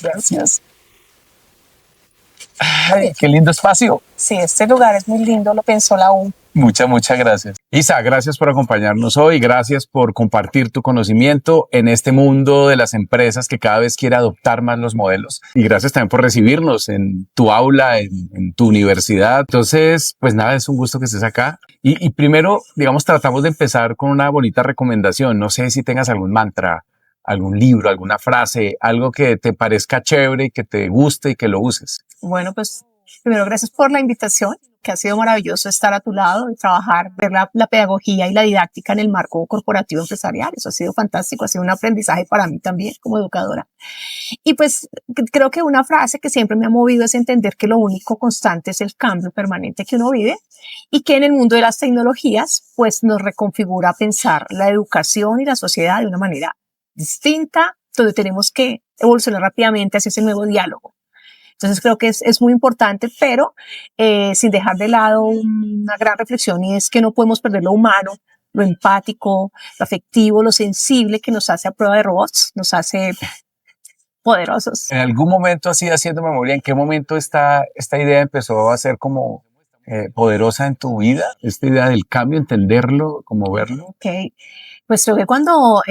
Gracias. Ay, qué lindo espacio. Sí, este lugar es muy lindo, lo pensó la U. Muchas gracias. Isa, gracias por acompañarnos hoy. Gracias por compartir tu conocimiento en este mundo de las empresas que cada vez quiere adoptar más los modelos. Y gracias también por recibirnos en tu aula, en tu universidad. Entonces, pues nada, es un gusto que estés acá. Y primero, digamos, tratamos de empezar con una bonita recomendación. No sé si tengas algún mantra, algún libro, alguna frase, algo que te parezca chévere y que te guste y que lo uses. Bueno, pues primero gracias por la invitación, que ha sido maravilloso estar a tu lado y trabajar, ver la pedagogía y la didáctica en el marco corporativo empresarial. Eso ha sido fantástico, ha sido un aprendizaje para mí también como educadora. Y pues creo que una frase que siempre me ha movido es entender que lo único constante es el cambio permanente que uno vive y que en el mundo de las tecnologías pues nos reconfigura pensar la educación y la sociedad de una manera distinta, donde tenemos que evolucionar rápidamente hacia ese nuevo diálogo. Entonces creo que es muy importante, pero sin dejar de lado una gran reflexión, y es que no podemos perder lo humano, lo empático, lo afectivo, lo sensible que nos hace a prueba de robots, nos hace poderosos. En algún momento, así haciendo memoria, ¿en qué momento esta idea empezó a ser como poderosa en tu vida? Esta idea del cambio, entenderlo, como verlo. Okay. Pues creo que cuando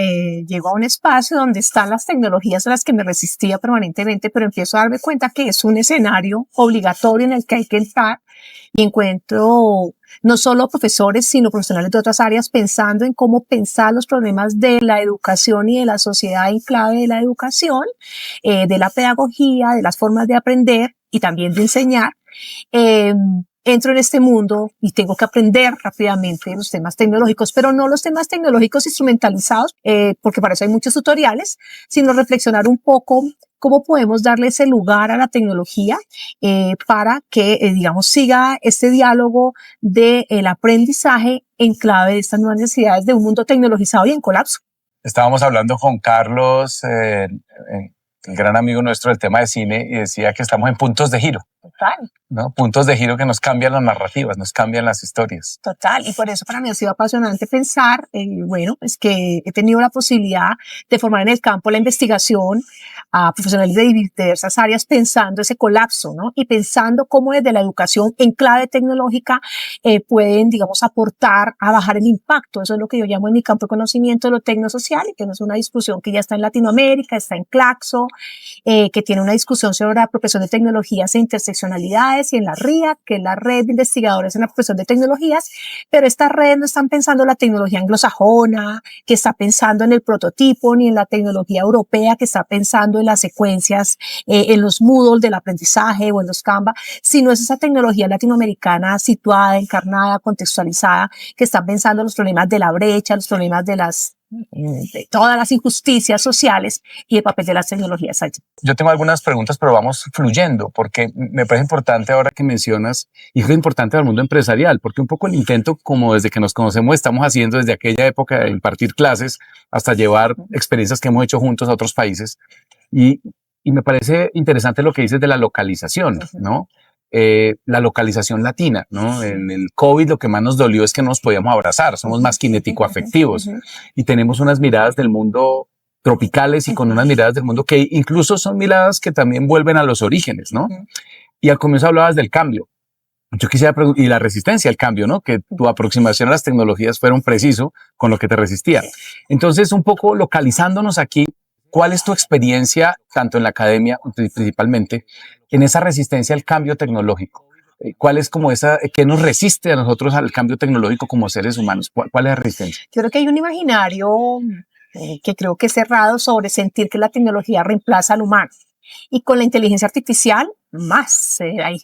llego a un espacio donde están las tecnologías a las que me resistía permanentemente, pero empiezo a darme cuenta que es un escenario obligatorio en el que hay que entrar, y encuentro no solo profesores, sino profesionales de otras áreas pensando en cómo pensar los problemas de la educación y de la sociedad en clave de la educación, de la pedagogía, de las formas de aprender y también de enseñar. Entro en este mundo y tengo que aprender rápidamente los temas tecnológicos, pero no los temas tecnológicos instrumentalizados, porque para eso hay muchos tutoriales, sino reflexionar un poco cómo podemos darle ese lugar a la tecnología para que, digamos, siga este diálogo del aprendizaje en clave de estas nuevas necesidades de un mundo tecnologizado y en colapso. Estábamos hablando con Carlos, el gran amigo nuestro del tema de cine, y decía que estamos en puntos de giro. Total. ¿No? Puntos de giro que nos cambian las narrativas, nos cambian las historias. Total, y por eso para mí ha sido apasionante pensar, bueno, es que he tenido la posibilidad de formar en el campo la investigación a profesionales de diversas áreas pensando ese colapso, ¿no? Y pensando cómo desde la educación en clave tecnológica pueden, digamos, aportar a bajar el impacto. Eso es lo que yo llamo en mi campo de conocimiento de lo tecnosocial, y que no es una discusión que ya está en Latinoamérica, está en Claxo, que tiene una discusión sobre la apropiación de tecnologías e interseccionalidades, y en la RIA, que es la red de investigadores en la apropiación de tecnologías, pero estas redes no están pensando en la tecnología anglosajona, que está pensando en el prototipo, ni en la tecnología europea, que está pensando en las secuencias, en los Moodle del aprendizaje o en los Canva, sino es esa tecnología latinoamericana situada, encarnada, contextualizada, que está pensando en los problemas de la brecha, los problemas de todas las injusticias sociales y el papel de las tecnologías allí. Yo tengo algunas preguntas, pero vamos fluyendo, porque me parece importante ahora que mencionas, y es importante al mundo empresarial, porque un poco el intento, como desde que nos conocemos, estamos haciendo desde aquella época de impartir clases hasta llevar experiencias que hemos hecho juntos a otros países. Y me parece interesante lo que dices de la localización, ¿no? La localización latina, ¿no? En el COVID lo que más nos dolió es que no nos podíamos abrazar, somos más kinético-afectivos y tenemos unas miradas del mundo tropicales y con unas miradas del mundo que incluso son miradas que también vuelven a los orígenes, ¿no? Y al comienzo hablabas del cambio. Yo quisiera preguntar, y la resistencia al cambio, ¿no? Que tu aproximación a las tecnologías fueron preciso con lo que te resistía. Entonces, un poco localizándonos aquí, ¿cuál es tu experiencia, tanto en la academia, principalmente, en esa resistencia al cambio tecnológico? ¿Cuál es como qué nos resiste a nosotros al cambio tecnológico como seres humanos? ¿Cuál es la resistencia? Yo creo que hay un imaginario que creo que es cerrado sobre sentir que la tecnología reemplaza al humano. Y con la inteligencia artificial, más.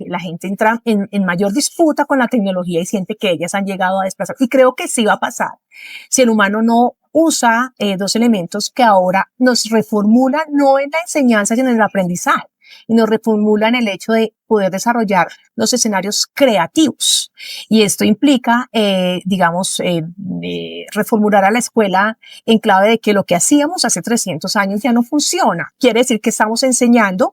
La gente entra en mayor disputa con la tecnología y siente que ellas han llegado a desplazar. Y creo que sí va a pasar. Si el humano no usa dos elementos que ahora nos reformulan, no en la enseñanza, sino en el aprendizaje. y nos reformulan el hecho de poder desarrollar los escenarios creativos. Y esto implica, reformular a la escuela en clave de que lo que hacíamos hace 300 años ya no funciona. Quiere decir que estamos enseñando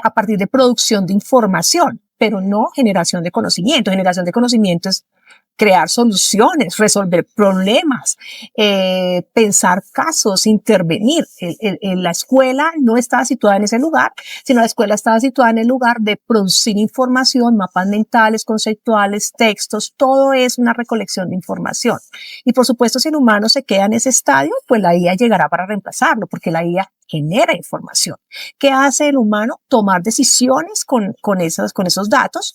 a partir de producción de información, pero no generación de conocimiento. Generación de conocimiento es crear soluciones, resolver problemas, pensar casos, intervenir. La escuela no estaba situada en ese lugar, sino la escuela estaba situada en el lugar de producir información, mapas mentales, conceptuales, textos, todo es una recolección de información. Y por supuesto, si el humano se queda en ese estadio, pues la IA llegará para reemplazarlo, porque la IA genera información. ¿Qué hace el humano? Tomar decisiones con esos datos,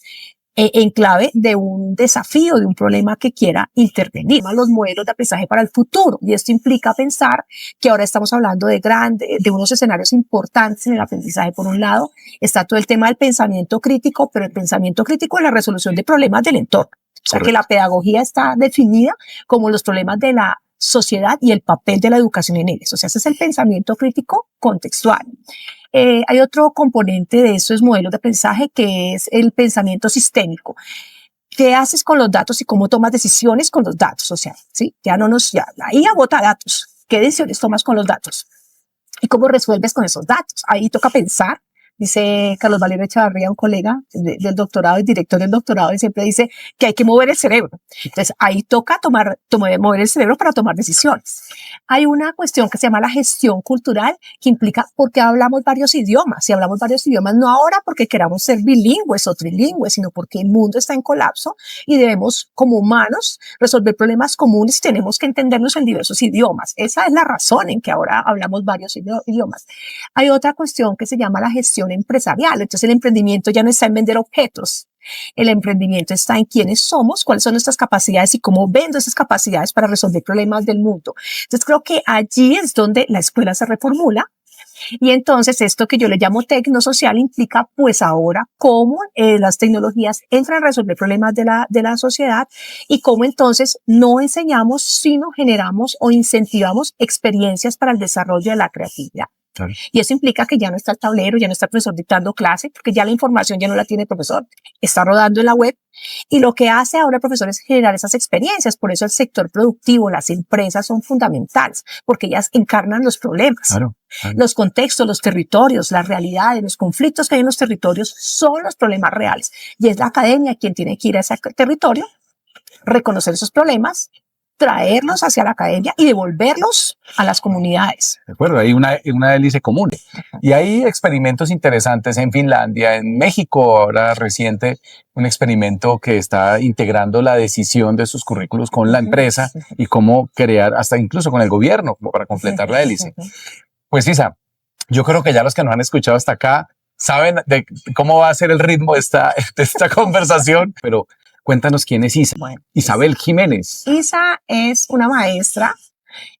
en clave de un desafío, de un problema que quiera intervenir. Los modelos de aprendizaje para el futuro. Y esto implica pensar que ahora estamos hablando de unos escenarios importantes en el aprendizaje. Por un lado, está todo el tema del pensamiento crítico, pero el pensamiento crítico es la resolución de problemas del entorno. O sea, que la pedagogía está definida como los problemas de la sociedad y el papel de la educación en ellos. O sea, ese es el pensamiento crítico contextual. Hay otro componente de esos modelos de aprendizaje que es el pensamiento sistémico. ¿Qué haces con los datos y cómo tomas decisiones con los datos? O sea, ¿sí? Ya la IA bota datos. ¿Qué decisiones tomas con los datos? ¿Y cómo resuelves con esos datos? Ahí toca pensar. Dice Carlos Valerio Echavarría, un colega del doctorado y director del doctorado, y siempre dice que hay que mover el cerebro. Entonces, ahí toca mover el cerebro para tomar decisiones. Hay una cuestión que se llama la gestión cultural, que implica por qué hablamos varios idiomas. Si hablamos varios idiomas, no ahora porque queramos ser bilingües o trilingües, sino porque el mundo está en colapso y debemos, como humanos, resolver problemas comunes y tenemos que entendernos en diversos idiomas. Esa es la razón en que ahora hablamos varios idiomas. Hay otra cuestión que se llama la gestión empresarial. Entonces el emprendimiento ya no está en vender objetos. El emprendimiento está en quiénes somos, cuáles son nuestras capacidades y cómo vendo esas capacidades para resolver problemas del mundo. Entonces creo que allí es donde la escuela se reformula. Y entonces esto que yo le llamo tecnosocial implica pues ahora cómo las tecnologías entran a resolver problemas de la sociedad y cómo entonces no enseñamos, sino generamos o incentivamos experiencias para el desarrollo de la creatividad. Claro. Y eso implica que ya no está el tablero, ya no está el profesor dictando clase, porque ya la información ya no la tiene el profesor, está rodando en la web. Y lo que hace ahora el profesor es generar esas experiencias. Por eso el sector productivo, las empresas son fundamentales, porque ellas encarnan los problemas. Claro, claro. Los contextos, los territorios, las realidades, los conflictos que hay en los territorios son los problemas reales. Y es la academia quien tiene que ir a ese territorio, reconocer esos problemas, traerlos hacia la academia y devolverlos a las comunidades. De acuerdo, hay una hélice común. Y hay experimentos interesantes en Finlandia, en México, ahora reciente, un experimento que está integrando la decisión de sus currículos con la empresa y cómo crear, hasta incluso con el gobierno, como para completar la hélice. Pues Isa, yo creo que ya los que nos han escuchado hasta acá saben de cómo va a ser el ritmo de esta conversación, pero cuéntanos quién es Isa. Bueno, Isabel Jiménez. Isa es una maestra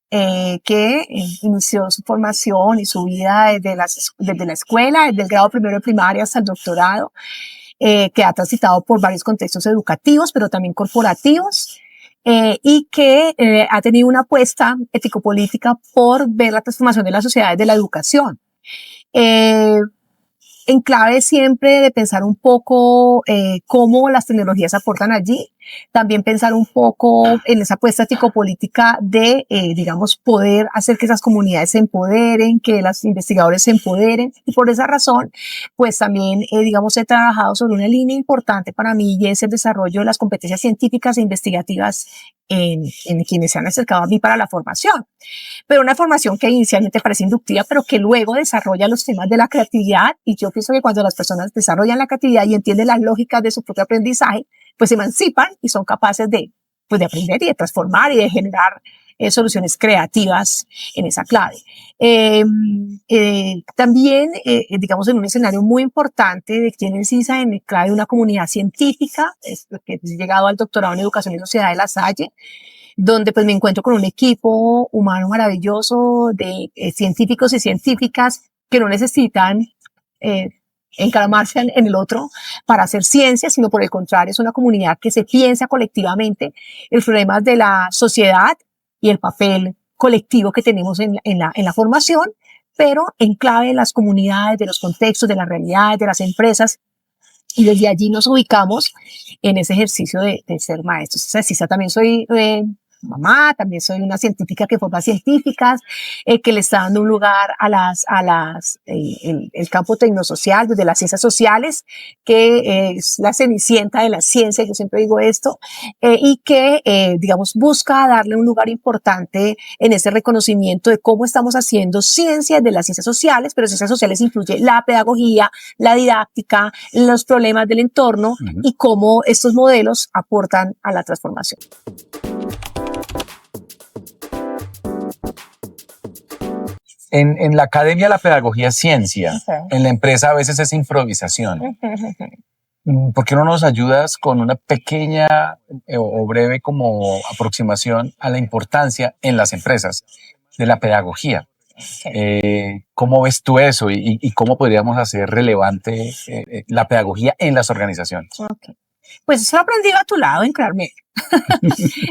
que inició su formación y su vida desde la escuela, desde el grado primero de primaria hasta el doctorado, que ha transitado por varios contextos educativos, pero también corporativos, y que ha tenido una apuesta ético-política por ver la transformación de la sociedad desde la educación. En clave siempre de pensar un poco cómo las tecnologías aportan allí, también pensar un poco en esa apuesta ético-política de, poder hacer que esas comunidades se empoderen, que los investigadores se empoderen, y por esa razón, pues también, he trabajado sobre una línea importante para mí y es el desarrollo de las competencias científicas e investigativas en quienes se han acercado a mí para la formación. Pero una formación que inicialmente parece inductiva, pero que luego desarrolla los temas de la creatividad, y yo pienso que cuando las personas desarrollan la creatividad y entienden las lógicas de su propio aprendizaje, pues se emancipan y son capaces de aprender y de transformar y de generar soluciones creativas en esa clave. También, en un escenario muy importante de quién es ISA en el clave de una comunidad científica, que he llegado al doctorado en Educación y Sociedad de La Salle, donde pues me encuentro con un equipo humano maravilloso de científicos y científicas que no necesitan encaramarse en el otro para hacer ciencia, sino por el contrario, es una comunidad que se piensa colectivamente el problema de la sociedad y el papel colectivo que tenemos en la formación, pero en clave de las comunidades, de los contextos, de las realidades, de las empresas. Y desde allí nos ubicamos en ese ejercicio de ser maestros. O sea, sí, también soy mamá, también soy una científica que forma científicas, que le está dando un lugar el campo tecnosocial, desde las ciencias sociales, que es la cenicienta de la ciencia, yo siempre digo esto, y que, digamos, busca darle un lugar importante en ese reconocimiento de cómo estamos haciendo ciencia de las ciencias sociales, pero ciencias sociales incluye la pedagogía, la didáctica, los problemas del entorno y cómo estos modelos aportan a la transformación. En la academia la pedagogía es ciencia, en la empresa a veces es improvisación. ¿Por qué no nos ayudas con una pequeña o breve como aproximación a la importancia en las empresas de la pedagogía? ¿Cómo ves tú eso y cómo podríamos hacer relevante la pedagogía en las organizaciones? Pues eso lo he aprendido a tu lado en Crear Media.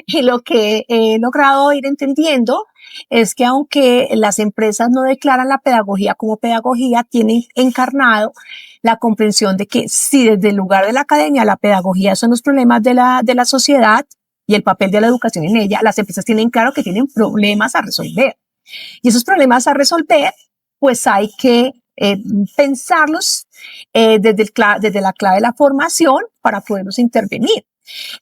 Y lo que he logrado ir entendiendo es que aunque las empresas no declaran la pedagogía como pedagogía, tienen encarnado la comprensión de que si desde el lugar de la academia la pedagogía son los problemas de la sociedad y el papel de la educación en ella, las empresas tienen claro que tienen problemas a resolver. Y esos problemas a resolver, pues hay que pensarlos desde la clave de la formación para poderlos intervenir.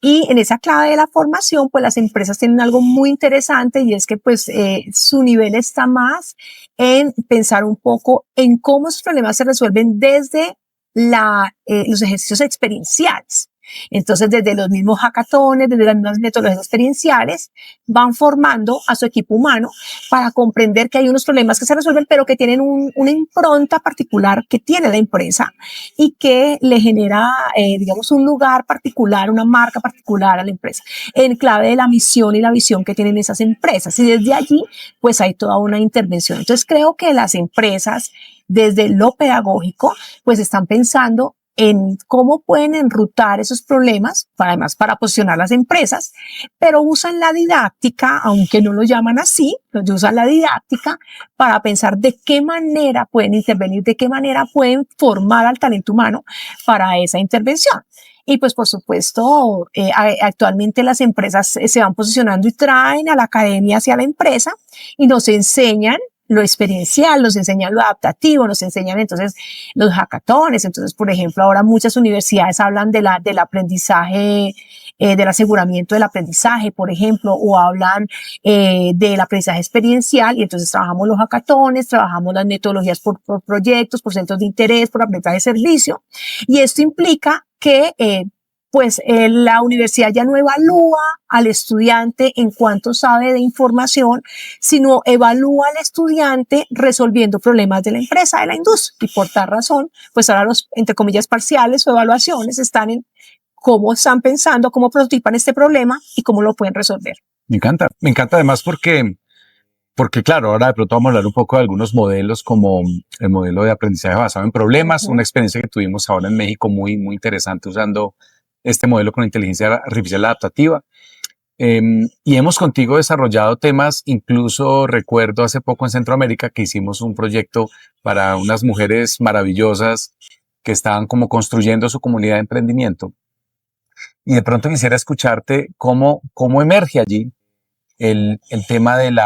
Y en esa clave de la formación, pues las empresas tienen algo muy interesante y es que pues su nivel está más en pensar un poco en cómo esos problemas se resuelven desde los ejercicios experienciales. Entonces, desde los mismos hackatones, desde las mismas metodologías experienciales, van formando a su equipo humano para comprender que hay unos problemas que se resuelven, pero que tienen una impronta particular que tiene la empresa y que le genera, digamos, un lugar particular, una marca particular a la empresa, en clave de la misión y la visión que tienen esas empresas. Y desde allí, pues hay toda una intervención. Entonces, creo que las empresas, desde lo pedagógico, pues están pensando en cómo pueden enrutar esos problemas, además para posicionar las empresas, pero usan la didáctica, aunque no lo llaman así, usan la didáctica para pensar de qué manera pueden intervenir, de qué manera pueden formar al talento humano para esa intervención. Y pues por supuesto, actualmente las empresas se van posicionando y traen a la academia hacia la empresa y nos enseñan lo experiencial, nos enseñan lo adaptativo, nos enseñan entonces los hackatones. Entonces, por ejemplo, ahora muchas universidades hablan del aprendizaje, del aseguramiento del aprendizaje, por ejemplo, o hablan del aprendizaje experiencial y entonces trabajamos los hackatones, trabajamos las metodologías por proyectos, por centros de interés, por aprendizaje de servicio. Y esto implica que la universidad ya no evalúa al estudiante en cuanto sabe de información, sino evalúa al estudiante resolviendo problemas de la empresa, de la industria. Y por tal razón, pues ahora los, entre comillas, parciales o evaluaciones están en cómo están pensando, cómo prototipan este problema y cómo lo pueden resolver. Me encanta además porque claro, ahora de pronto vamos a hablar un poco de algunos modelos como el modelo de aprendizaje basado en problemas, una experiencia que tuvimos ahora en México muy, muy interesante usando este modelo con inteligencia artificial adaptativa. Y hemos contigo desarrollado temas, incluso recuerdo hace poco en Centroamérica que hicimos un proyecto para unas mujeres maravillosas que estaban como construyendo su comunidad de emprendimiento. Y de pronto quisiera escucharte cómo emerge allí el tema del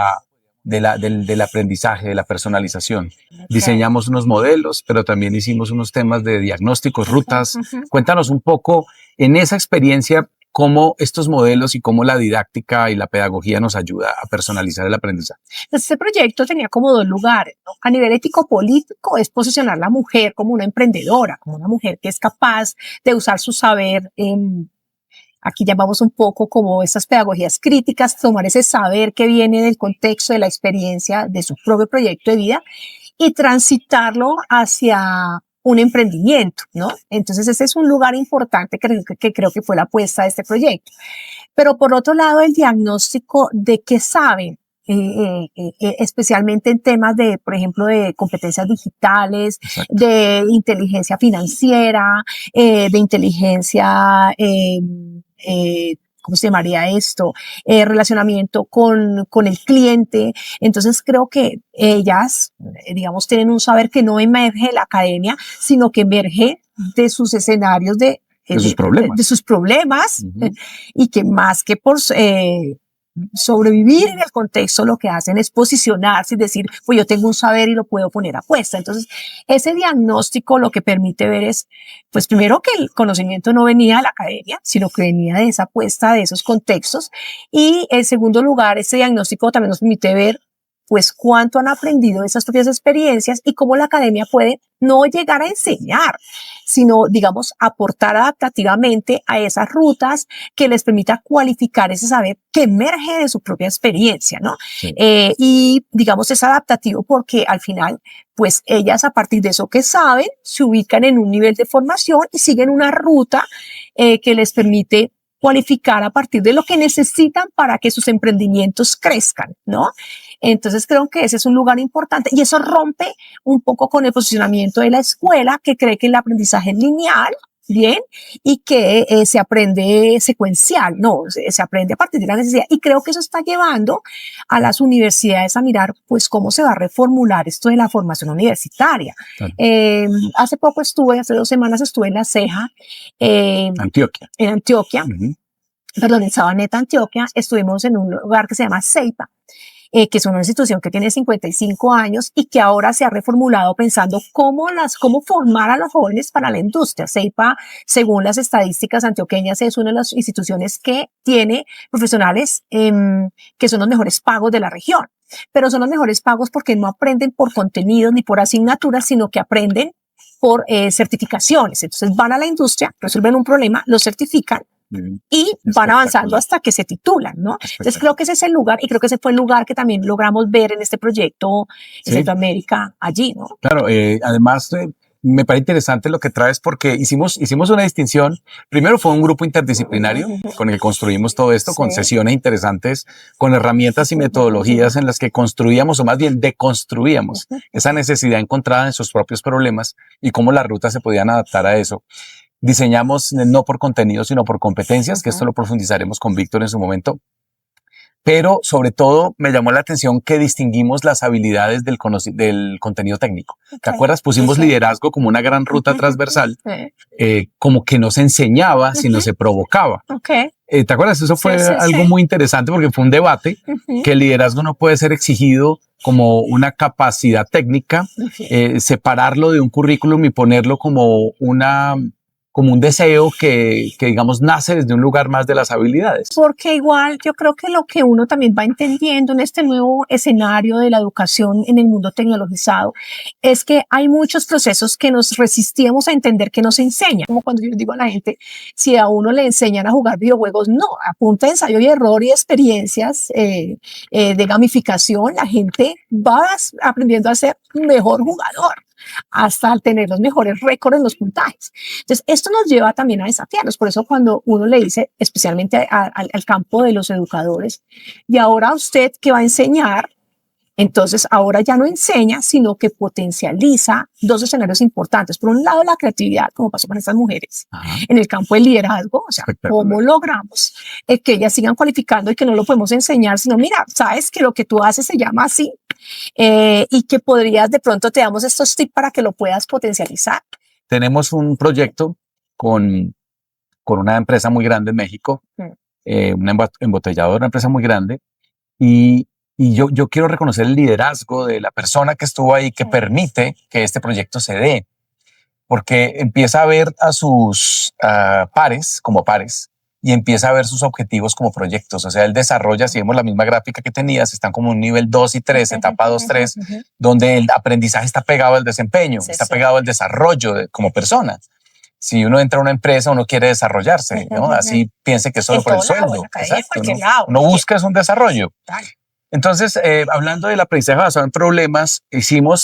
aprendizaje, de la personalización. Okay. Diseñamos unos modelos, pero también hicimos unos temas de diagnósticos, rutas. Cuéntanos un poco en esa experiencia cómo estos modelos y cómo la didáctica y la pedagogía nos ayuda a personalizar el aprendizaje. Este proyecto tenía como dos lugares, ¿no? A nivel ético-político es posicionar a la mujer como una emprendedora, como una mujer que es capaz de usar su saber aquí llamamos un poco como esas pedagogías críticas, tomar ese saber que viene del contexto, de la experiencia, de su propio proyecto de vida y transitarlo hacia un emprendimiento, ¿no? Entonces ese es un lugar importante que creo que fue la apuesta de este proyecto. Pero por otro lado, el diagnóstico de qué saben, especialmente en temas de, por ejemplo, de competencias digitales, exacto, de inteligencia financiera, de inteligencia ¿cómo se llamaría esto? Relacionamiento con el cliente. Entonces creo que ellas, digamos, tienen un saber que no emerge de la academia, sino que emerge de sus escenarios de sus problemas. De sus problemas, y que más que por sobrevivir en el contexto, lo que hacen es posicionarse y decir, pues yo tengo un saber y lo puedo poner a puesta. Entonces, ese diagnóstico lo que permite ver es, pues primero que el conocimiento no venía de la academia, sino que venía de esa apuesta, de esos contextos. Y en segundo lugar, ese diagnóstico también nos permite ver pues cuánto han aprendido de esas propias experiencias y cómo la academia puede no llegar a enseñar, sino, digamos, aportar adaptativamente a esas rutas que les permita cualificar ese saber que emerge de su propia experiencia, ¿no? Sí. Y, digamos, es adaptativo porque al final, pues ellas a partir de eso que saben, se ubican en un nivel de formación y siguen una ruta que les permite cualificar a partir de lo que necesitan para que sus emprendimientos crezcan, ¿no? Entonces creo que ese es un lugar importante y eso rompe un poco con el posicionamiento de la escuela que cree que el aprendizaje es lineal, bien, y que se aprende secuencial, no, se aprende a partir de la necesidad. Y creo que eso está llevando a las universidades a mirar, pues, cómo se va a reformular esto de la formación universitaria. Claro. Hace 2 semanas estuve en La Ceja, Antioquia. en Antioquia, perdón, en Sabaneta, Antioquia. Estuvimos en un lugar que se llama Ceipa, que es una institución que tiene 55 años y que ahora se ha reformulado pensando cómo formar a los jóvenes para la industria. CEIPA, según las estadísticas antioqueñas, es una de las instituciones que tiene profesionales que son los mejores pagos de la región. Pero son los mejores pagos porque no aprenden por contenidos ni por asignaturas, sino que aprenden por certificaciones. Entonces van a la industria, resuelven un problema, lo certifican, y van avanzando hasta que se titulan, ¿no? Entonces creo que ese es el lugar y creo que ese fue el lugar que también logramos ver en este proyecto en Centroamérica allí, ¿no? Claro, además me parece interesante lo que traes porque hicimos una distinción. Primero fue un grupo interdisciplinario con el que construimos todo esto, con sesiones interesantes, con herramientas y metodologías en las que construíamos o más bien deconstruíamos esa necesidad encontrada en sus propios problemas y cómo las rutas se podían adaptar a eso. Diseñamos no por contenido, sino por competencias, que esto lo profundizaremos con Víctor en su momento. Pero sobre todo me llamó la atención que distinguimos las habilidades del contenido técnico. ¿Te acuerdas? Pusimos liderazgo como una gran ruta transversal, como que no se enseñaba, sino se provocaba. ¿Te acuerdas? Eso fue algo muy interesante porque fue un debate que el liderazgo no puede ser exigido como una capacidad técnica, separarlo de un currículum y ponerlo como un deseo que digamos nace desde un lugar más de las habilidades. Porque igual yo creo que lo que uno también va entendiendo en este nuevo escenario de la educación en el mundo tecnologizado es que hay muchos procesos que nos resistíamos a entender que nos enseñan. Como cuando yo digo a la gente, si a uno le enseñan a jugar videojuegos, no, a punta de ensayo y error y experiencias de gamificación, la gente va aprendiendo a ser mejor jugador, hasta tener los mejores récords en los puntajes. Entonces, esto nos lleva también a desafiarnos. Por eso cuando uno le dice, especialmente al campo de los educadores, y ahora usted que va a enseñar, entonces ahora ya no enseña, sino que potencializa 2 escenarios importantes. Por un lado, la creatividad, como pasó con estas mujeres, en el campo del liderazgo, o sea, cómo logramos que ellas sigan cualificando y que no lo podemos enseñar, sino mira, sabes que lo que tú haces se llama así, y que podrías, de pronto te damos estos tips para que lo puedas potencializar. Tenemos un proyecto con una empresa muy grande en México, una embotelladora, una empresa muy grande, y yo quiero reconocer el liderazgo de la persona que estuvo ahí, que permite que este proyecto se dé, porque empieza a ver a sus pares como pares, y empieza a ver sus objetivos como proyectos. O sea, él desarrolla, si vemos la misma gráfica que tenías, están como un nivel 2 y 3, etapa 2, 3, donde el aprendizaje está pegado al desempeño, está pegado al desarrollo como persona. Si uno entra a una empresa, uno quiere desarrollarse, ¿no? Así piense que es solo por el sueldo. Exacto, ¿no? No buscas un desarrollo. Entonces, hablando del aprendizaje basado en problemas,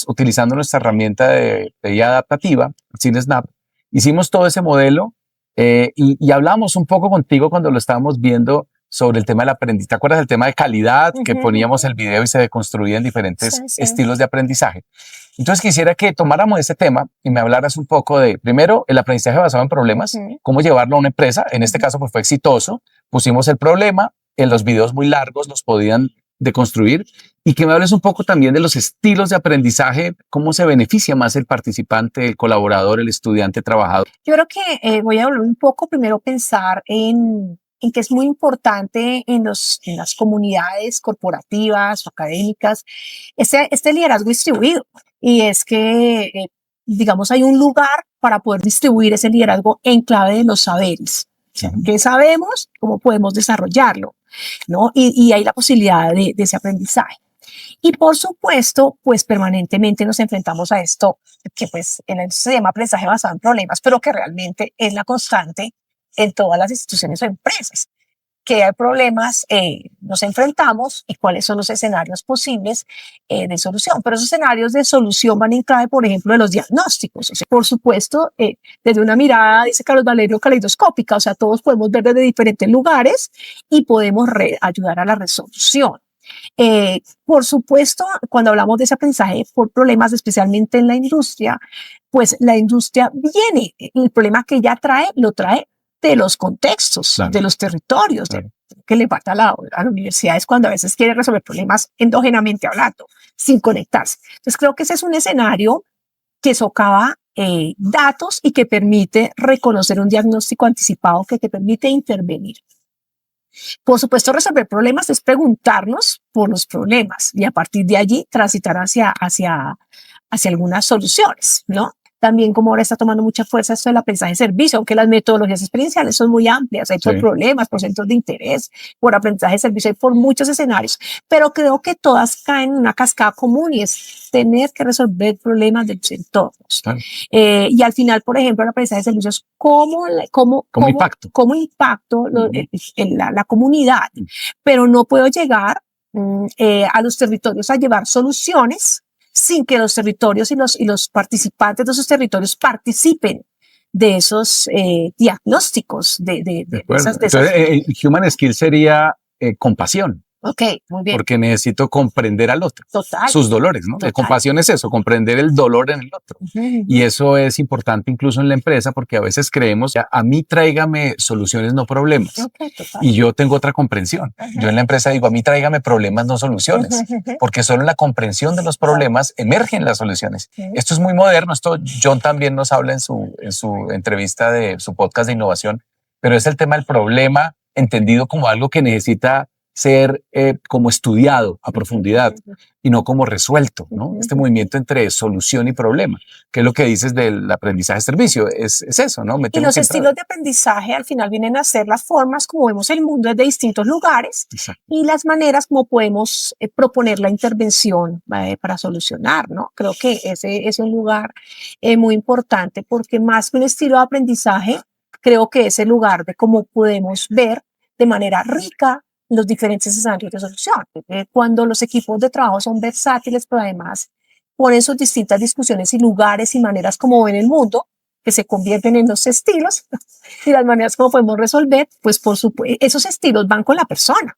utilizando nuestra herramienta de guía adaptativa, CineSnap, hicimos todo ese modelo. Y hablamos un poco contigo cuando lo estábamos viendo sobre el tema del aprendizaje. ¿Te acuerdas del tema de calidad? Que poníamos el video y se deconstruía en diferentes estilos de aprendizaje. Entonces quisiera que tomáramos ese tema y me hablaras un poco de, primero, el aprendizaje basado en problemas, cómo llevarlo a una empresa. En este caso pues fue exitoso pusimos el problema, en los videos muy largos los podían deconstruir, y que me hables un poco también de los estilos de aprendizaje, cómo se beneficia más el participante, el colaborador, el estudiante, trabajador. Yo creo que voy a volver un poco primero a pensar en que es muy importante en las comunidades corporativas o académicas este liderazgo distribuido. Y es que, digamos, hay un lugar para poder distribuir ese liderazgo en clave de los saberes. O sea, ¿qué sabemos? ¿Cómo podemos desarrollarlo? ¿No? Y hay la posibilidad de ese aprendizaje. Y por supuesto, pues permanentemente nos enfrentamos a esto que pues en el se llama aprendizaje basado en problemas, pero que realmente es la constante en todas las instituciones o empresas. Que hay problemas, nos enfrentamos y cuáles son los escenarios posibles de solución. Pero esos escenarios de solución van en clave, por ejemplo, de los diagnósticos. O sea, por supuesto, desde una mirada, dice Carlos Valerio, caleidoscópica. O sea, todos podemos ver desde diferentes lugares y podemos ayudar a la resolución. Por supuesto, cuando hablamos de ese aprendizaje por problemas, especialmente en la industria, pues la industria viene, el problema que ella trae, lo trae de los contextos, claro, de los territorios, claro, que le falta a la universidad es cuando a veces quiere resolver problemas endógenamente hablando, sin conectarse. Entonces creo que ese es un escenario que socava datos y que permite reconocer un diagnóstico anticipado que te permite intervenir. Por supuesto, resolver problemas es preguntarnos por los problemas y a partir de allí transitar hacia algunas soluciones, ¿no? También como ahora está tomando mucha fuerza esto del aprendizaje de servicio, aunque las metodologías experienciales son muy amplias, hay por problemas, por centros de interés, por aprendizaje de servicio, hay por muchos escenarios, pero creo que todas caen en una cascada común y es tener que resolver problemas de los entornos. Y al final, por ejemplo, el aprendizaje de servicios, ¿cómo impacto la comunidad? Pero no puedo llegar a los territorios a llevar soluciones sin que los territorios y los participantes de esos territorios participen de esos diagnósticos. Entonces, Human Skill sería compasión. Ok, muy bien. Porque necesito comprender al otro. Total. Sus dolores, ¿no? La compasión es eso, comprender el dolor en el otro. Y eso es importante incluso en la empresa porque a veces creemos, a mí tráigame soluciones, no problemas. Y yo tengo otra comprensión. Yo en la empresa digo, a mí tráigame problemas, no soluciones. Porque solo en la comprensión de los problemas emergen las soluciones. Esto es muy moderno. Esto John también nos habla en su entrevista de su podcast de innovación. Pero es el tema del problema entendido como algo que necesita ser como estudiado a profundidad y no como resuelto, ¿no? Este movimiento entre solución y problema, que es lo que dices del aprendizaje de servicio, es eso, ¿no? Y los estilos de aprendizaje al final vienen a ser las formas como vemos el mundo desde distintos lugares. Exacto. Y las maneras como podemos proponer la intervención para solucionar, ¿no? Creo que ese es un lugar muy importante porque más que un estilo de aprendizaje, creo que es el lugar de cómo podemos ver de manera rica los diferentes escenarios de solución. Cuando los equipos de trabajo son versátiles, pero además ponen sus distintas discusiones y lugares y maneras como ven el mundo, que se convierten en los estilos y las maneras como podemos resolver, pues por supuesto, esos estilos van con la persona.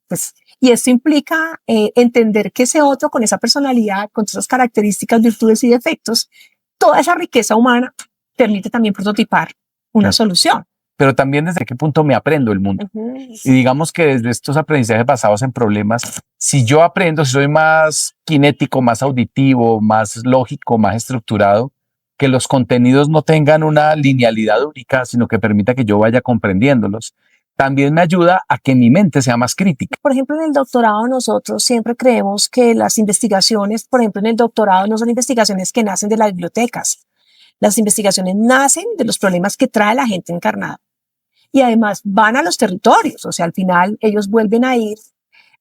Pues, y esto implica entender que ese otro, con esa personalidad, con esas características, virtudes y defectos, toda esa riqueza humana permite también prototipar una solución. Pero también desde qué punto me aprendo el mundo. Y digamos que desde estos aprendizajes basados en problemas, si yo aprendo, si soy más kinético, más auditivo, más lógico, más estructurado, que los contenidos no tengan una linealidad única, sino que permita que yo vaya comprendiéndolos, también me ayuda a que mi mente sea más crítica. Por ejemplo, en el doctorado nosotros siempre creemos que las investigaciones, por ejemplo, en el doctorado no son investigaciones que nacen de las bibliotecas. Las investigaciones nacen de los problemas que trae la gente encarnada. Y además van a los territorios, o sea, al final ellos vuelven a ir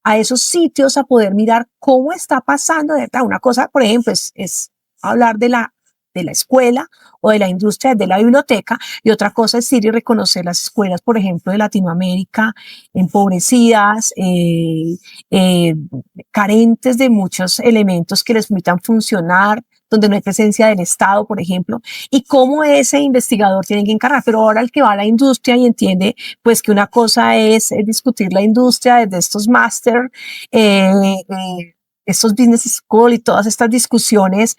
a esos sitios a poder mirar cómo está pasando. Una cosa, por ejemplo, es hablar de la escuela o de la industria de la biblioteca, y otra cosa es ir y reconocer las escuelas, por ejemplo, de Latinoamérica, empobrecidas, carentes de muchos elementos que les permitan funcionar, donde no hay presencia del Estado, por ejemplo, y cómo ese investigador tiene que encargar. Pero ahora el que va a la industria y entiende pues que una cosa es discutir la industria desde estos máster estos business school y todas estas discusiones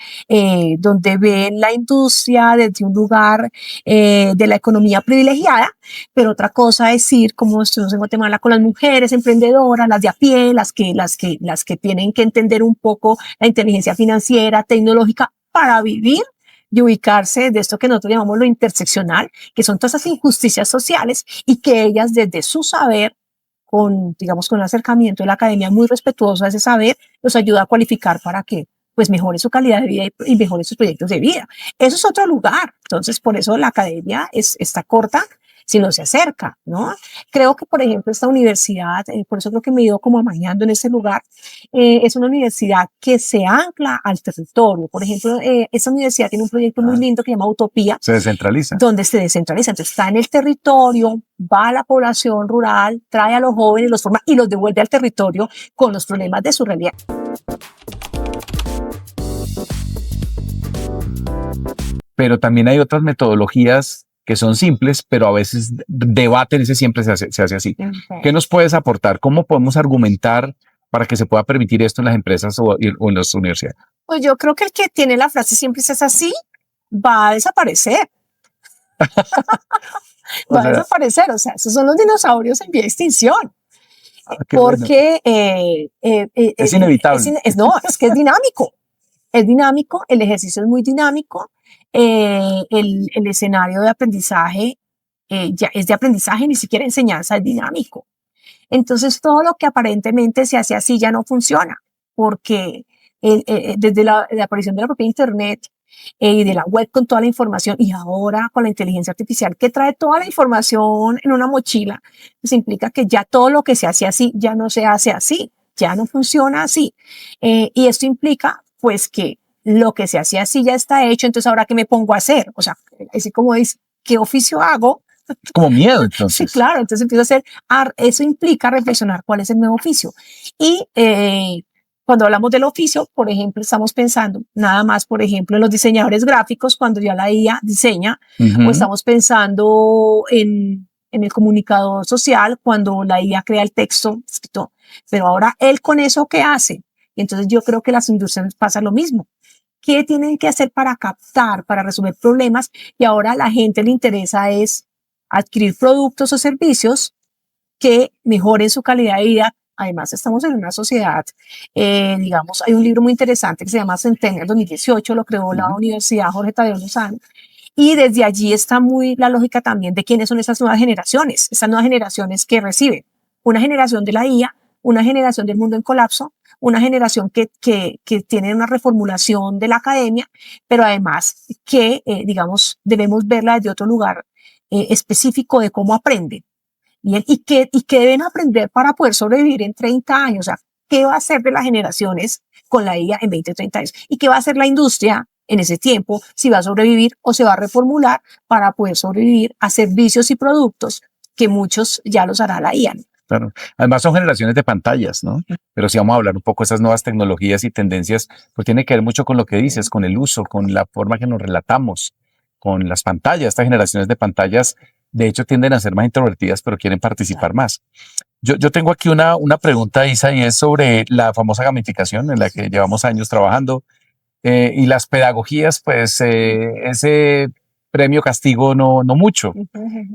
donde ven la industria desde un lugar de la economía privilegiada, pero otra cosa es ir, como estuvimos en Guatemala, con las mujeres emprendedoras, las de a pie, las que tienen que entender un poco la inteligencia financiera, tecnológica para vivir y ubicarse de esto que nosotros llamamos lo interseccional, que son todas esas injusticias sociales y que ellas desde su saber, con, digamos, con un acercamiento de la academia muy respetuoso a ese saber, los ayuda a cualificar para que pues mejore su calidad de vida y mejore sus proyectos de vida. Eso es otro lugar. Entonces, por eso la academia está corta si no se acerca, ¿no? Creo que, por ejemplo, esta universidad, por eso creo que me he ido como amañando en ese lugar, es una universidad que se ancla al territorio. Por ejemplo, esta universidad tiene un proyecto muy lindo que se llama Utopía. Se descentraliza. Donde se descentraliza. Entonces está en el territorio, va a la población rural, trae a los jóvenes, los forma y los devuelve al territorio con los problemas de su realidad. Pero también hay otras metodologías que son simples, pero a veces debaten ese siempre se hace así. Okay. ¿Qué nos puedes aportar? ¿Cómo podemos argumentar para que se pueda permitir esto en las empresas o en las universidades? Pues yo creo que el que tiene la frase siempre es así, va a desaparecer. Va a desaparecer. O sea, esos son los dinosaurios en vía de extinción. Porque bueno. Es inevitable. No, es que es dinámico. Es dinámico, el ejercicio es muy dinámico, el escenario de aprendizaje ya es de aprendizaje, ni siquiera enseñanza, es dinámico. Entonces todo lo que aparentemente se hace así ya no funciona, porque desde la aparición de la propia Internet y de la web con toda la información y ahora con la inteligencia artificial que trae toda la información en una mochila, pues implica que ya todo lo que se hace así ya no se hace así, ya no funciona así. Y esto implica pues que lo que se hacía así ya está hecho, entonces ahora ¿qué me pongo a hacer? O sea, así como dice, ¿qué oficio hago? Como miedo, entonces. Sí, claro, entonces empiezo a hacer, eso implica reflexionar cuál es el nuevo oficio. Y cuando hablamos del oficio, por ejemplo, estamos pensando nada más, por ejemplo, en los diseñadores gráficos, cuando ya la IA diseña, o estamos pensando en el comunicador social, cuando la IA crea el texto escrito. Pero ahora él con eso, ¿qué hace? Y entonces yo creo que las industrias pasa lo mismo. ¿Qué tienen que hacer para captar, para resolver problemas? Y ahora a la gente le interesa es adquirir productos o servicios que mejoren su calidad de vida. Además, estamos en una sociedad, digamos, hay un libro muy interesante que se llama Centennial 2018, lo creó la Universidad Jorge Tadeo Lozano, y desde allí está muy la lógica también de quiénes son esas nuevas generaciones que reciben una generación de la IA, una generación del mundo en colapso, una generación que tiene una reformulación de la academia, pero además que, digamos, debemos verla desde otro lugar específico de cómo aprenden y qué deben aprender para poder sobrevivir en 30 años. O sea, ¿qué va a hacer de las generaciones con la IA en 20 o 30 años? ¿Y qué va a hacer la industria en ese tiempo? Si va a sobrevivir o se va a reformular para poder sobrevivir a servicios y productos que muchos ya los hará la IA. Claro. Además son generaciones de pantallas, ¿no? Pero si vamos a hablar un poco de esas nuevas tecnologías y tendencias, pues tiene que ver mucho con lo que dices, con el uso, con la forma que nos relatamos, con las pantallas. Estas generaciones de pantallas, de hecho, tienden a ser más introvertidas, pero quieren participar más. Yo tengo aquí una pregunta, Isa, y es sobre la famosa gamificación en la que llevamos años trabajando y las pedagogías, pues ese premio castigo no mucho.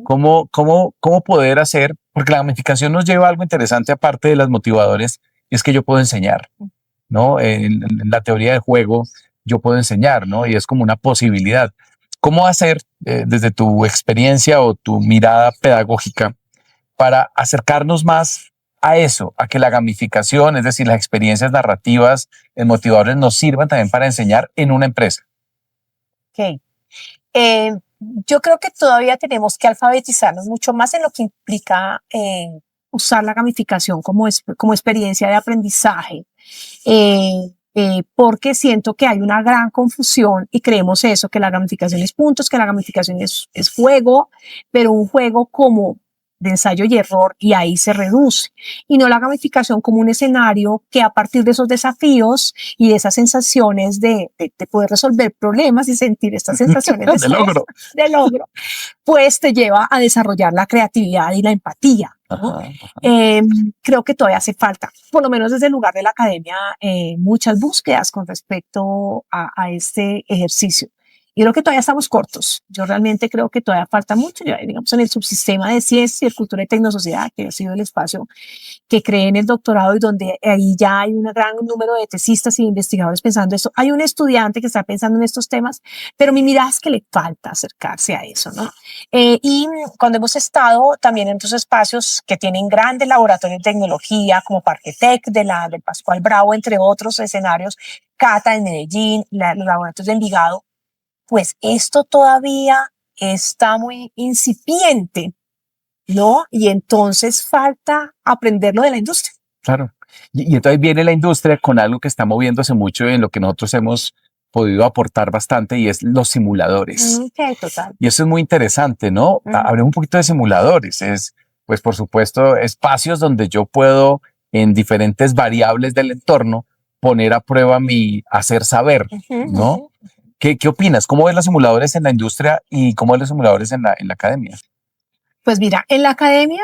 ¿Cómo poder hacer? Porque la gamificación nos lleva a algo interesante aparte de los motivadores, y es que yo puedo enseñar, ¿no? En la teoría del juego yo puedo enseñar, ¿no? Y es como una posibilidad. ¿Cómo hacer desde tu experiencia o tu mirada pedagógica para acercarnos más a eso, a que la gamificación, es decir, las experiencias narrativas, los motivadores nos sirvan también para enseñar en una empresa? Ok. Yo creo que todavía tenemos que alfabetizarnos mucho más en lo que implica usar la gamificación como experiencia de aprendizaje, porque siento que hay una gran confusión y creemos eso, que la gamificación es puntos, que la gamificación es juego, pero un juego como de ensayo y error, y ahí se reduce. Y no la gamificación como un escenario que a partir de esos desafíos y de esas sensaciones de poder resolver problemas y sentir estas sensaciones de logro, pues te lleva a desarrollar la creatividad y la empatía, ¿no? Ajá. Creo que todavía hace falta, por lo menos desde el lugar de la academia, muchas búsquedas con respecto a este ejercicio. Y creo que todavía estamos cortos. Yo realmente creo que todavía falta mucho. Ya, digamos, en el subsistema de ciencia, cultura y tecnosociedad, que ha sido el espacio que creé en el doctorado y donde ahí ya hay un gran número de tesistas y investigadores pensando esto. Hay un estudiante que está pensando en estos temas, pero mi mirada es que le falta acercarse a eso, ¿no? Y cuando hemos estado también en otros espacios que tienen grandes laboratorios de tecnología, como Parque Tech del Pascual Bravo, entre otros escenarios, Cata en Medellín, los laboratorios de Envigado, pues esto todavía está muy incipiente, ¿no? Y entonces falta aprenderlo de la industria. Claro. Y entonces viene la industria con algo que está moviéndose mucho en lo que nosotros hemos podido aportar bastante y es los simuladores. Ok, total. Y eso es muy interesante, ¿no? Hablemos un poquito de simuladores. Es, pues, por supuesto, espacios donde yo puedo, en diferentes variables del entorno, poner a prueba mi hacer saber, ¿no? ¿Qué opinas? ¿Cómo ves los simuladores en la industria y cómo ves los simuladores en la academia? Pues mira, en la academia,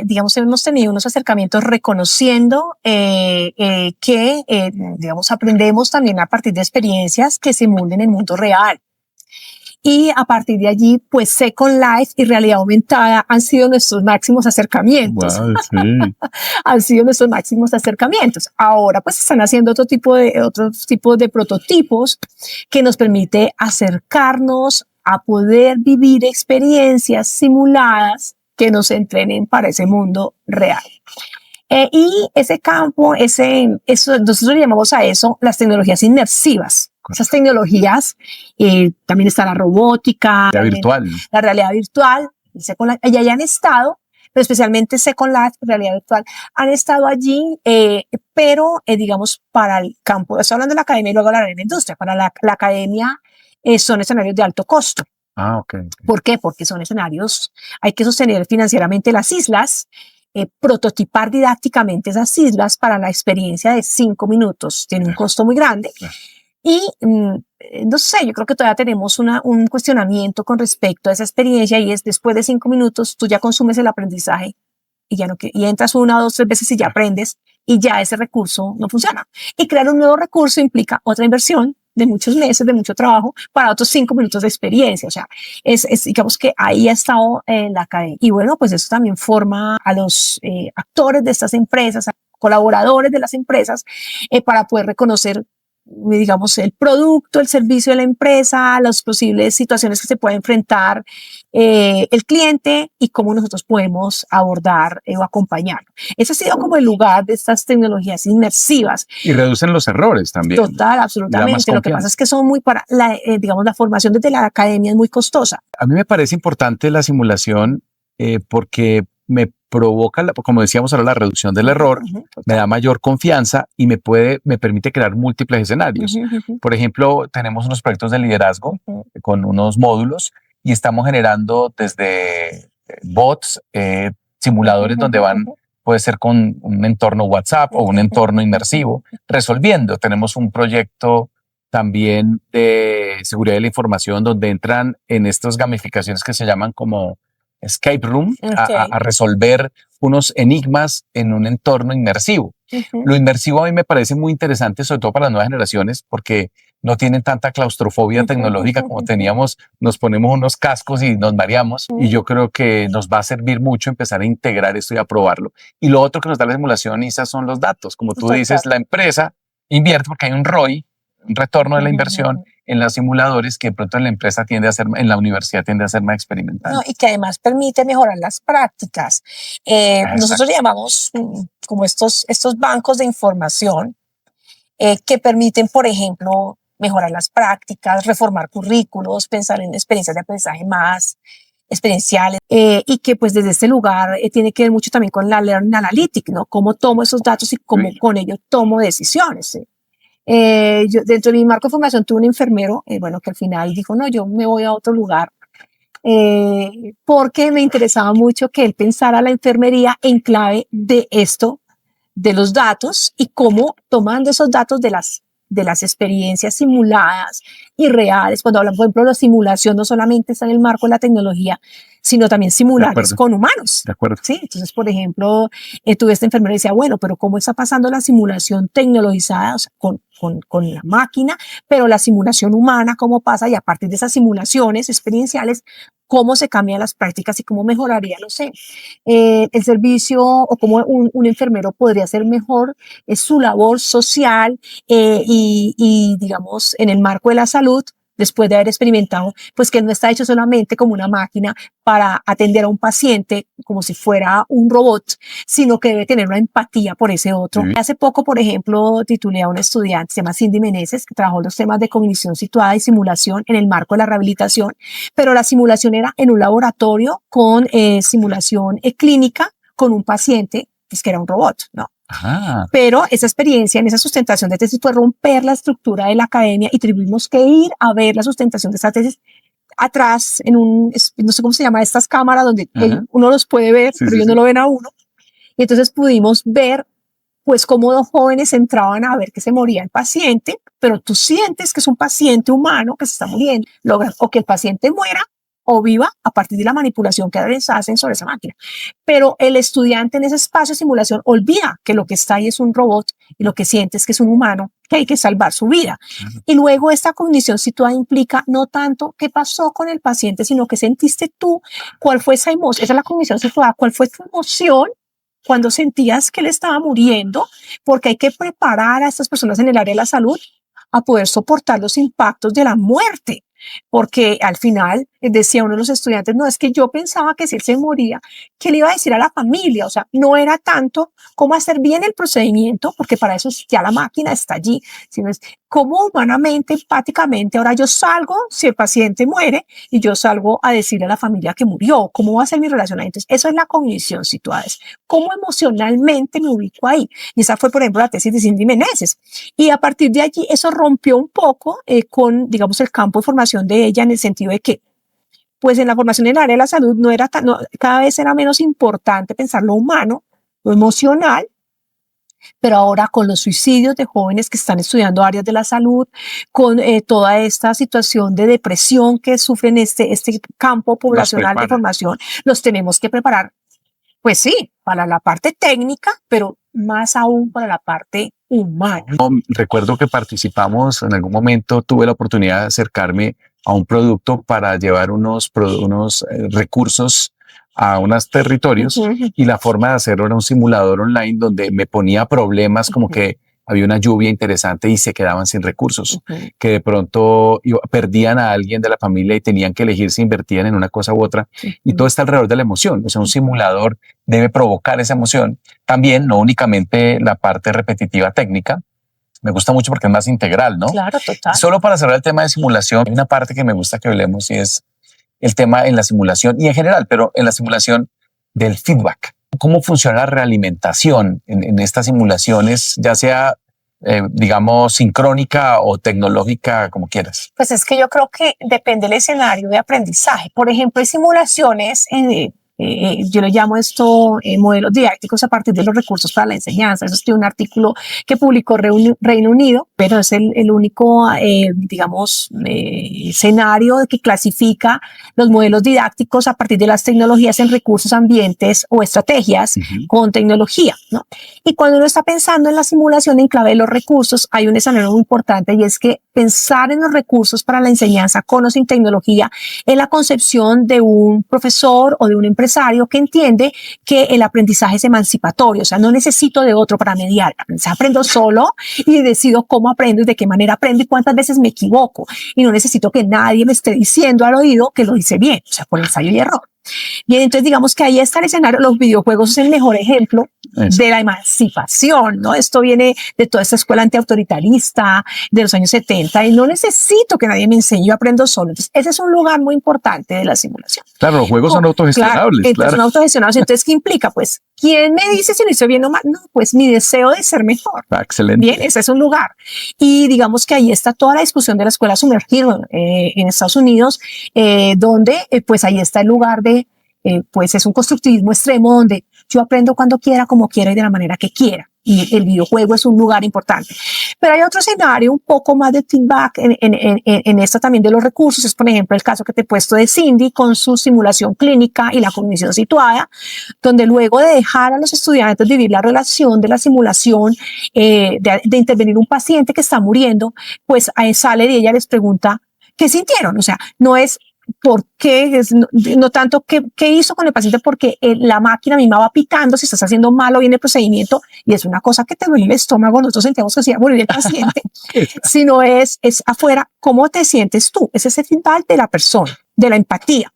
digamos, hemos tenido unos acercamientos reconociendo que, digamos, aprendemos también a partir de experiencias que simulen el mundo real. Y a partir de allí, pues Second Life y realidad aumentada han sido nuestros máximos acercamientos. Wow, sí. Han sido nuestros máximos acercamientos. Ahora, pues están haciendo otros tipos de prototipos que nos permite acercarnos a poder vivir experiencias simuladas que nos entrenen para ese mundo real. Y ese campo, eso, nosotros le llamamos a eso las tecnologías inmersivas. Esas tecnologías, también está la robótica, La virtual. La realidad virtual, ya han estado, pero especialmente Second Life, realidad virtual, han estado allí, pero digamos para el campo, estoy hablando de la academia y luego hablaré de la industria, para la academia son escenarios de alto costo. Ah, ok. ¿Por qué? Porque son escenarios, hay que sostener financieramente las islas, prototipar didácticamente esas islas para la experiencia de 5 minutos, tiene un costo muy grande. Y no sé, yo creo que todavía tenemos un cuestionamiento con respecto a esa experiencia y es después de 5 minutos tú ya consumes el aprendizaje y ya no y entras 1, 2, 3 veces y ya aprendes y ya ese recurso no funciona. Y crear un nuevo recurso implica otra inversión de muchos meses, de mucho trabajo para otros 5 minutos de experiencia. O sea, digamos que ahí ha estado la academia. Y bueno, pues eso también forma a los actores de estas empresas, a colaboradores de las empresas, para poder reconocer, digamos, el producto, el servicio de la empresa, las posibles situaciones que se puede enfrentar el cliente y cómo nosotros podemos abordar o acompañarlo. Ese ha sido como el lugar de estas tecnologías inmersivas. Y reducen los errores también. Total, absolutamente. Lo que pasa es que son muy digamos, la formación desde la academia es muy costosa. A mí me parece importante la simulación porque me provoca, como decíamos ahora, la reducción del error, me da mayor confianza y me permite crear múltiples escenarios. Por ejemplo, tenemos unos proyectos de liderazgo con unos módulos y estamos generando desde bots, simuladores donde puede ser con un entorno WhatsApp o un entorno inmersivo, resolviendo. Tenemos un proyecto también de seguridad de la información donde entran en estas gamificaciones que se llaman como escape room, a resolver unos enigmas en un entorno inmersivo. Lo inmersivo a mí me parece muy interesante, sobre todo para las nuevas generaciones, porque no tienen tanta claustrofobia tecnológica como teníamos. Nos ponemos unos cascos y nos mareamos, y yo creo que nos va a servir mucho empezar a integrar esto y a probarlo. Y lo otro que nos da la simulación, Isa, son los datos. Como tú dices, la empresa invierte porque hay un ROI, un retorno de la inversión en los simuladores que de pronto en la empresa en la universidad tiende a ser más experimental. No, y que además permite mejorar las prácticas. Nosotros llamamos como estos bancos de información que permiten, por ejemplo, mejorar las prácticas, reformar currículos, pensar en experiencias de aprendizaje más experienciales y que pues desde este lugar tiene que ver mucho también con la Learning Analytics, ¿no? Cómo tomo esos datos y cómo con ello tomo decisiones. ¿Sí? Yo, dentro de mi marco de formación tuve un enfermero, bueno, que al final dijo, no, yo me voy a otro lugar porque me interesaba mucho que él pensara la enfermería en clave de esto, de los datos y cómo tomando esos datos de las experiencias simuladas y reales, cuando hablamos, por ejemplo, la simulación no solamente está en el marco de la tecnología, sino también simulares con humanos. De acuerdo. Sí, entonces, por ejemplo, tuve esta enfermera y decía, bueno, pero ¿cómo está pasando la simulación tecnologizada, o sea, con la máquina, pero la simulación humana, cómo pasa? Y a partir de esas simulaciones experienciales, cómo se cambian las prácticas y cómo mejoraría, no sé, el servicio o cómo un enfermero podría hacer mejor su labor social y, digamos, en el marco de la salud, después de haber experimentado, pues que no está hecho solamente como una máquina para atender a un paciente como si fuera un robot, sino que debe tener una empatía por ese otro. Hace poco, por ejemplo, titulé a una estudiante, se llama Cindy Meneses, que trabajó los temas de cognición situada y simulación en el marco de la rehabilitación, pero la simulación era en un laboratorio con simulación clínica con un paciente, pues que era un robot, ¿no? Ajá. Pero esa experiencia en esa sustentación de tesis fue romper la estructura de la academia y tuvimos que ir a ver la sustentación de esa tesis atrás en no sé cómo se llama, estas cámaras donde uno los puede ver, pero ellos no lo ven a uno. Y entonces pudimos ver pues cómo dos jóvenes entraban a ver que se moría el paciente, pero tú sientes que es un paciente humano que se está muriendo, o que el paciente muera o viva a partir de la manipulación que hacen sobre esa máquina. Pero el estudiante en ese espacio de simulación olvida que lo que está ahí es un robot y lo que siente es que es un humano, que hay que salvar su vida. Y luego esta cognición situada implica no tanto qué pasó con el paciente, sino que sentiste tú, cuál fue esa emoción, esa es la cognición situada, cuál fue tu emoción cuando sentías que él estaba muriendo, porque hay que preparar a estas personas en el área de la salud a poder soportar los impactos de la muerte. Porque al final decía uno de los estudiantes, no, es que yo pensaba que si él se moría, ¿qué le iba a decir a la familia? O sea, no era tanto cómo hacer bien el procedimiento, porque para eso ya la máquina está allí, sino es cómo humanamente, empáticamente, ahora yo salgo si el paciente muere y yo salgo a decirle a la familia que murió, ¿cómo va a ser mi relación ahí? Entonces, eso es la cognición situada, es cómo emocionalmente me ubico ahí. Y esa fue, por ejemplo, la tesis de Cindy Meneses. Y a partir de allí, eso rompió un poco con, digamos, el campo de formación de ella en el sentido de que, pues en la formación en el área de la salud cada vez era menos importante pensar lo humano, lo emocional, pero ahora con los suicidios de jóvenes que están estudiando áreas de la salud, con toda esta situación de depresión que sufren este campo poblacional de formación, los tenemos que preparar, pues sí, para la parte técnica, pero más aún para la parte humana. Recuerdo que participamos, en algún momento tuve la oportunidad de acercarme a un producto para llevar unos recursos a unos territorios y la forma de hacerlo era un simulador online donde me ponía problemas como que había una lluvia interesante y se quedaban sin recursos, que de pronto perdían a alguien de la familia y tenían que elegir si invertían en una cosa u otra y todo está alrededor de la emoción. O sea, un simulador debe provocar esa emoción. También, no únicamente la parte repetitiva técnica. Me gusta mucho porque es más integral, ¿no? Claro, total. Solo para cerrar el tema de simulación, hay una parte que me gusta que hablemos y es el tema en la simulación y en general, pero en la simulación del feedback. ¿Cómo funciona la realimentación en estas simulaciones, ya sea, digamos, sincrónica o tecnológica, como quieras? Pues es que yo creo que depende del escenario de aprendizaje. Por ejemplo, hay simulaciones yo le llamo esto modelos didácticos a partir de los recursos para la enseñanza. Eso es un artículo que publicó Reino Unido, pero es el único, digamos, escenario que clasifica los modelos didácticos a partir de las tecnologías en recursos, ambientes o estrategias con tecnología, ¿no? Y cuando uno está pensando en la simulación en clave de los recursos, hay un escenario muy importante y es que pensar en los recursos para la enseñanza con o sin tecnología es la concepción de un profesor o de un empresario que entiende que el aprendizaje es emancipatorio, o sea, no necesito de otro para mediar, aprendo solo y decido cómo aprendo y de qué manera aprendo y cuántas veces me equivoco y no necesito que nadie me esté diciendo al oído que lo hice bien, o sea, por ensayo y error. Bien, entonces digamos que ahí está el escenario, los videojuegos es el mejor ejemplo de la emancipación, ¿no? Esto viene de toda esta escuela antiautoritarista de los años 70 y no necesito que nadie me enseñe, yo aprendo solo. Entonces, ese es un lugar muy importante de la simulación. Claro, los juegos son autogestionables. Claro, entonces son autogestionables. Entonces, ¿qué implica? Pues ¿Quién me dice si lo hizo bien o mal? No, pues mi deseo de ser mejor. Excelente. Bien, ese es un lugar. Y digamos que ahí está toda la discusión de la escuela sumergida en Estados Unidos, donde pues ahí está el lugar de, pues es un constructivismo extremo donde yo aprendo cuando quiera, como quiera y de la manera que quiera. Y el videojuego es un lugar importante. Pero hay otro escenario un poco más de feedback en esto también de los recursos. Es, por ejemplo, el caso que te he puesto de Cindy con su simulación clínica y la cognición situada, donde luego de dejar a los estudiantes vivir la relación de la simulación, de intervenir un paciente que está muriendo, pues ahí sale y ella les pregunta, ¿qué sintieron? O sea, no es por qué, no tanto qué hizo con el paciente, porque la máquina misma va pitando si estás haciendo mal o bien el procedimiento, y es una cosa que te duele el estómago, nosotros sentíamos que se iba a morir el paciente, sino es afuera, ¿cómo te sientes tú? Es ese feedback de la persona, de la empatía.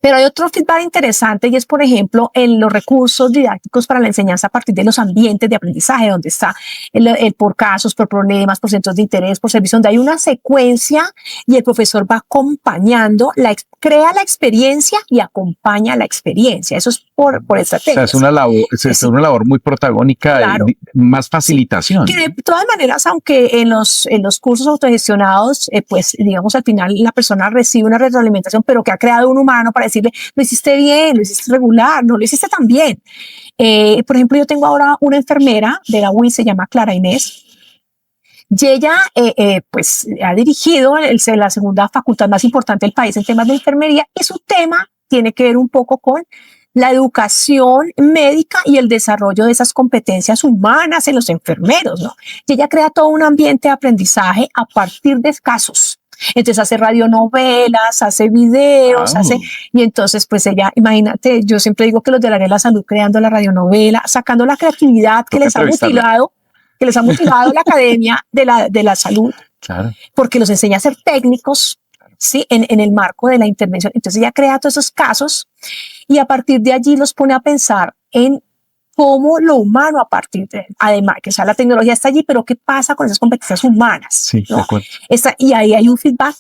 Pero hay otro feedback interesante y es, por ejemplo, en los recursos didácticos para la enseñanza a partir de los ambientes de aprendizaje, donde está el por casos, por problemas, por centros de interés, por servicio, donde hay una secuencia y el profesor va acompañando, crea la experiencia y acompaña la experiencia. Eso es por estrategia. O sea, es una labor muy protagónica, claro, más facilitación. Que de todas maneras, aunque en los cursos autogestionados, pues digamos al final la persona recibe una retroalimentación, pero que ha creado un humano para decirle, lo hiciste bien, lo hiciste regular, no lo hiciste tan bien. Por ejemplo, yo tengo ahora una enfermera de la UIS, se llama Clara Inés, y ella pues ha dirigido la segunda facultad más importante del país en temas de enfermería, y su tema tiene que ver un poco con la educación médica y el desarrollo de esas competencias humanas en los enfermeros, ¿no? Y ella crea todo un ambiente de aprendizaje a partir de casos. Entonces hace radionovelas, hace videos, y entonces pues ella, imagínate, yo siempre digo que los del área de la salud creando la radionovela, sacando la creatividad que les ha mutilado la academia de la salud, claro, porque los enseña a ser técnicos, ¿sí? En el marco de la intervención. Entonces ella crea todos esos casos y a partir de allí los pone a pensar en cómo lo humano a partir de, además, que o sea, la tecnología está allí, pero qué pasa con esas competencias humanas, sí, ¿no? de acuerdo. Y ahí hay un feedback.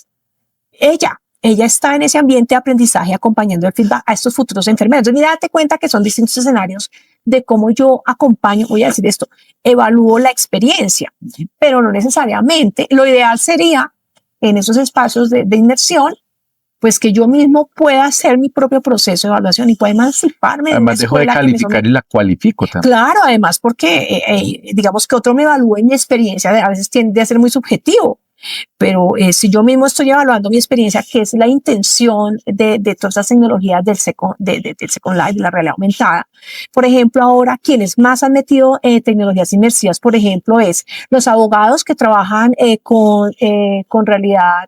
Ella está en ese ambiente de aprendizaje acompañando el feedback a estos futuros enfermeros. Entonces, mira, date cuenta que son distintos escenarios de cómo yo acompaño, voy a decir esto, evalúo la experiencia, pero no necesariamente. Lo ideal sería en esos espacios de inmersión, pues que yo mismo pueda hacer mi propio proceso de evaluación y pueda emanciparme. Además, dejo de calificar y la cualifico también. Claro, además, porque digamos que otro me evalúe mi experiencia, a veces tiende a ser muy subjetivo. Pero si yo mismo estoy evaluando mi experiencia, que es la intención de todas las tecnologías del Second Life, de la realidad aumentada. Por ejemplo, ahora quienes más han metido tecnologías inmersivas, por ejemplo, es los abogados que trabajan con realidad,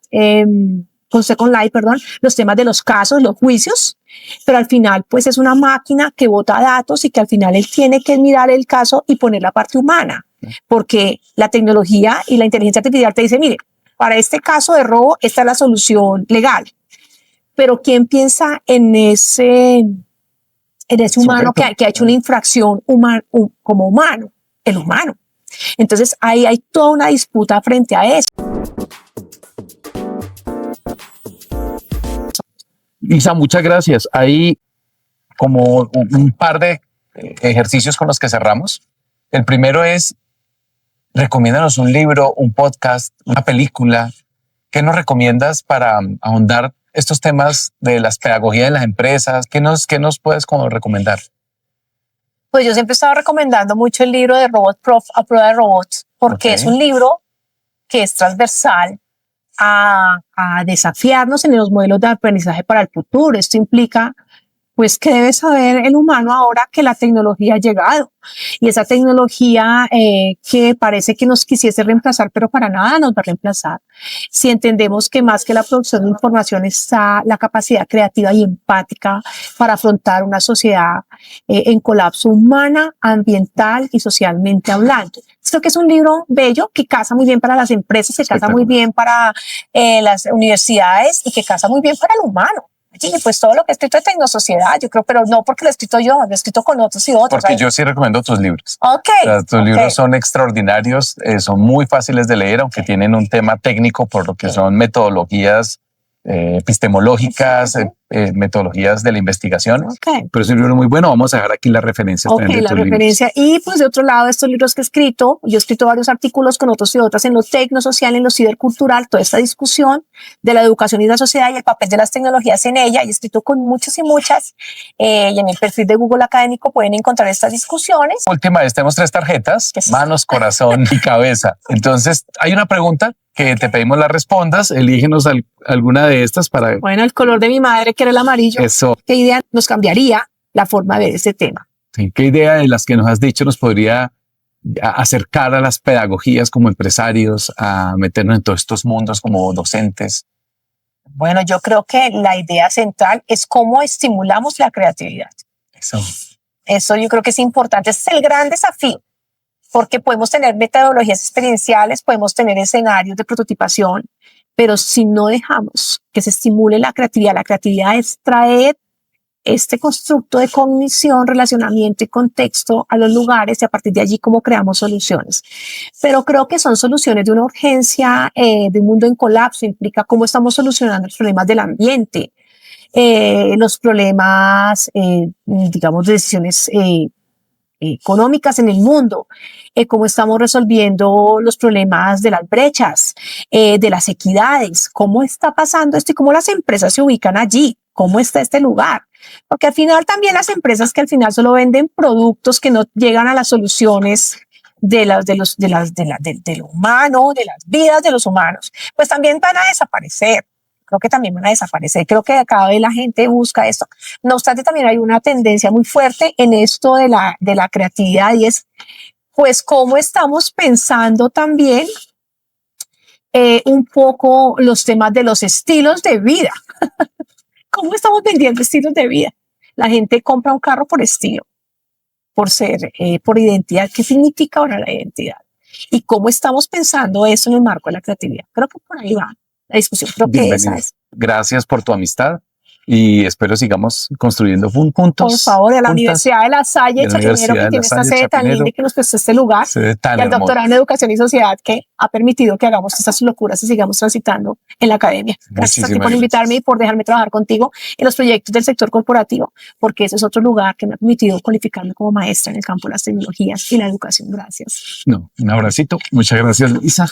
con Second Life, perdón, los temas de los casos, los juicios, pero al final pues es una máquina que bota datos y que al final él tiene que mirar el caso y poner la parte humana. Porque la tecnología y la inteligencia artificial te dice, mire, para este caso de robo, esta es la solución legal. Pero ¿quién piensa en ese humano que ha hecho una infracción como humano? El humano. Entonces, ahí hay toda una disputa frente a eso. Lisa, muchas gracias. Hay como un par de ejercicios con los que cerramos. El primero es, recomiéndanos un libro, un podcast, una película. ¿Qué nos recomiendas para ahondar estos temas de las pedagogías de las empresas? ¿Qué nos puedes como recomendar? Pues yo siempre he estado recomendando mucho el libro de Robot Prof a prueba de robots, porque es un libro que es transversal a desafiarnos en los modelos de aprendizaje para el futuro. Esto implica pues que debe saber el humano ahora que la tecnología ha llegado, y esa tecnología que parece que nos quisiese reemplazar, pero para nada nos va a reemplazar. Si entendemos que más que la producción de información está la capacidad creativa y empática para afrontar una sociedad en colapso humana, ambiental y socialmente hablando. Creo que es un libro bello que casa muy bien para las empresas, que casa muy bien para las universidades y que casa muy bien para el humano. Sí, pues todo lo que he escrito de Tecnosociedad, yo creo, pero no porque lo he escrito yo, lo he escrito con otros y otros. Porque ¿sabes? Yo sí recomiendo tus libros. Ok. O sea, tus libros son extraordinarios, son muy fáciles de leer, aunque tienen un tema técnico por lo que son metodologías epistemológicas, metodologías de la investigación. Ok. Pero es un libro muy bueno. Vamos a dejar aquí las referencias. Ok, la referencia. Y pues de otro lado, estos libros que he escrito, yo he escrito varios artículos con otros y otras en lo tecnosocial, en lo cibercultural, toda esta discusión de la educación y la sociedad y el papel de las tecnologías en ella. Y he escrito con muchas y muchas. Y en el perfil de Google Académico pueden encontrar estas discusiones. Última vez tenemos 3 tarjetas: manos, corazón y cabeza. Entonces, hay una pregunta que te pedimos la respondas. Elígenos alguna de estas para... Bueno, el color de mi madre, que era el amarillo. Eso. ¿Qué idea nos cambiaría la forma de ver este tema? Sí, ¿qué idea de las que nos has dicho nos podría acercar a las pedagogías como empresarios, a meternos en todos estos mundos como docentes? Bueno, yo creo que la idea central es cómo estimulamos la creatividad. Eso yo creo que es importante. Ese es el gran desafío, porque podemos tener metodologías experienciales, podemos tener escenarios de prototipación, pero si no dejamos que se estimule la creatividad es traer este constructo de cognición, relacionamiento y contexto a los lugares y a partir de allí cómo creamos soluciones. Pero creo que son soluciones de una urgencia, de un mundo en colapso, implica cómo estamos solucionando los problemas del ambiente, los problemas, digamos, de decisiones económicas en el mundo, cómo estamos resolviendo los problemas de las brechas, de las equidades, cómo está pasando esto y cómo las empresas se ubican allí, cómo está este lugar. Porque al final también las empresas que al final solo venden productos que no llegan a las soluciones de lo humano, de las vidas de los humanos, pues también van a desaparecer. Creo que también van a desaparecer. Creo que cada vez la gente busca esto. No obstante, también hay una tendencia muy fuerte en esto de la creatividad y es, pues, cómo estamos pensando también un poco los temas de los estilos de vida. ¿Cómo estamos vendiendo estilos de vida? La gente compra un carro por estilo, por ser, por identidad. ¿Qué significa ahora la identidad? Y cómo estamos pensando eso en el marco de la creatividad. Creo que por ahí va la discusión. Creo que esa es. Gracias por tu amistad y espero sigamos construyendo juntos. Por favor, a la Universidad de La Salle, Chapinero, que tiene esta sede tan linda y que nos prestó este lugar, y al doctorado en Educación y Sociedad que ha permitido que hagamos estas locuras y sigamos transitando en la academia. Gracias a ti por invitarme y por dejarme trabajar contigo en los proyectos del sector corporativo, porque ese es otro lugar que me ha permitido cualificarme como maestra en el campo de las tecnologías y la educación. Gracias. No, un abracito. Muchas gracias, Isa.